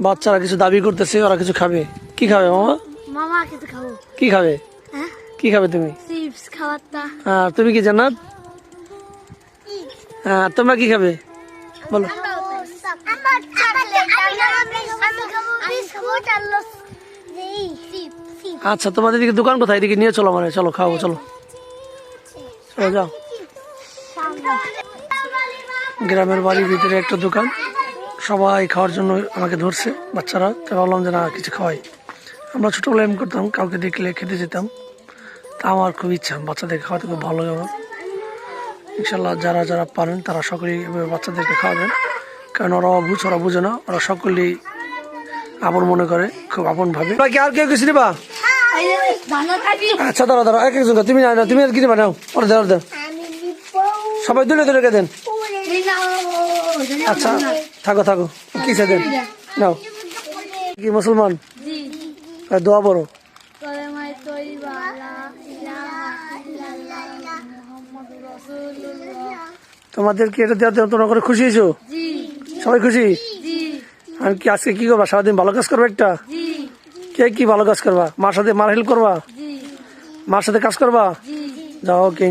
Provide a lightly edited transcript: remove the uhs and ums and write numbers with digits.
বাচ্চারা কিছু দাবি করতেছে, ওরা কিছু খাবে। কি খাবে মামা? মামা কিছু খাবো। কি খাবে? হ্যাঁ কি খাবে তুমি? চিপস খাবার তা। তুমি কি জান্নাত? তোমরা কি খাবে বলো? আচ্ছা, তোমাদের দিকে দোকান কোথায়? এদিকে নিয়ে চলো, মানে চলো খাবো, চলো চলো যাও। গ্রামের বাড়ির ভিতরে একটা দোকান, সবাই খাওয়ার জন্য আমাকে ধরছে বাচ্চারা, তো ভাবলাম যে না কিছু খাওয়াই। আমরা ছোটবেলায় এমন করতাম, কাউকে দেখলে খেতে যেতাম। তা আমার খুব ইচ্ছা বাচ্চাদেরকে খাওয়াতে, খুব ভালো লাগে আমার। ইনশাল্লাহ যারা যারা পারেন তারা সকলেই এভাবে বাচ্চাদেরকে খাওয়াবেন, কারণ ওরা ওরা বুঝে না, ওরা সকলেই আপন মনে করে, খুব আপন ভাবে। আর কেউ কিছু নিবা? আচ্ছা দাঁড়া দাঁড়া, এক একজন তুমি না, তুমি আর কি নিবা? নাও, ওরা দেওয়ার দেন, সবাই দুলে দুলে দেন। আচ্ছা থাকো থাকো, কিসে দেন নাও। কি মুসলমান? দোয়া বড়। তোমাদের কি এটা দেওয়াতে তোমরা করে খুশি হয়েছো? সবাই খুশি? আর কি আজকে কি করবা? সারাদিন ভালো কাজ করবা একটা? কে কি ভালো কাজ করবা? মার সাথে মার হেল্প করবা? মার সাথে কাজ করবা? যাও, ওকে।